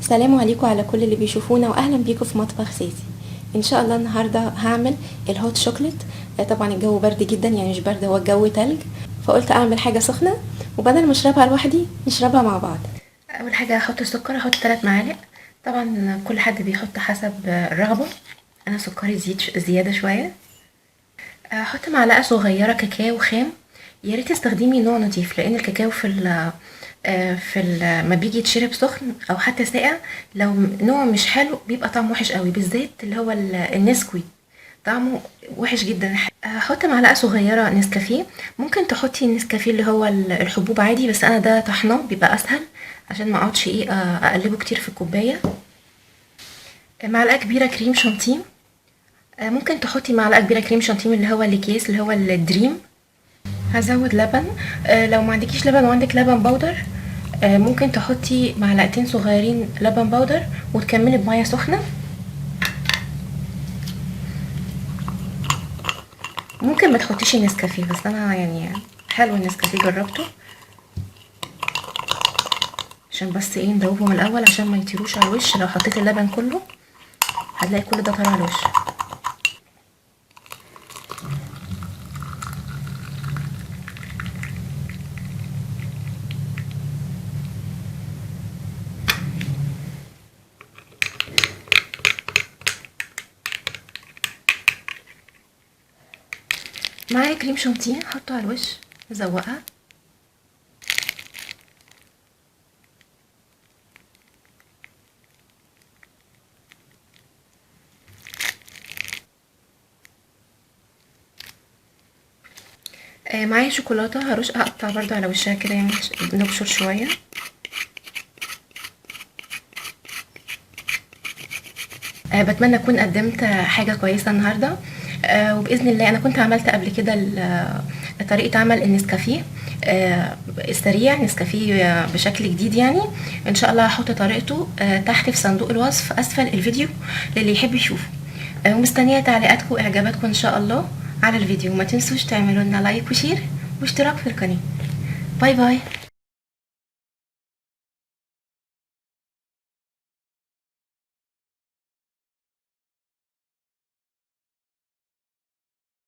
السلام عليكم على كل اللي بيشوفونا، واهلا بيكم في مطبخ سيسي. ان شاء الله النهارده هعمل الهوت شوكليت. طبعا الجو برد جدا، يعني مش برد، هو الجو تلج، فقلت اعمل حاجه سخنه وبدل ما اشربها لوحدي نشربها مع بعض. اول حاجه هحط السكر، هحط 3 معالق. طبعا كل حد بيحط حسب الرغبه، انا سكري زياده شويه. هحط معلقه صغيره كاكاو خام. يا ريت تستخدمي نوع نضيف، لان الكاكاو ما بيجي يتشرب سخن او حتى ساقع، لو نوع مش حلو بيبقى طعمه وحش قوي، بالذات اللي هو النسكوي طعمه وحش جدا. هحط معلقه صغيره نسكافيه. ممكن تحطي النسكافيه اللي هو الحبوب عادي، بس انا ده طحناه بيبقى اسهل عشان ما اقعدش اقلبه كتير في الكوبايه. معلقه كبيره كريم شانتيه. ممكن تحطي معلقه كبيره كريم شانتيه اللي هو الاكياس اللي هو الدريم. هزود لبن. لو ما عندكيش لبن وعندك لبن بودر، ممكن تحطي معلقتين صغيرين لبن بودر وتكملي بميه سخنه. ممكن ما تحطيش النسكافيه، بس انا يعني حلو النسكافيه جربته، عشان بس ايه ندوبهم الاول عشان ما يطيروش على الوش. لو حطيت اللبن كله هتلاقي كل ده طالع على الوش. معايا كريم شانتيه حطه على الوش، نزوقها. معايا شوكولاته، هقطع برضو على وشها كده، يعني نبشر شويه. بتمنى اكون قدمت حاجه كويسه النهارده. وباذن الله انا كنت عملت قبل كده طريقه عمل النسكافيه السريع، نسكافيه بشكل جديد يعني. ان شاء الله هحط طريقته تحت في صندوق الوصف اسفل الفيديو للي يحب يشوفه. ومستنيه تعليقاتكم واعجاباتكم ان شاء الله على الفيديو. ما تنسوش تعملوا لنا لايك وشير واشتراك في القناه. باي باي.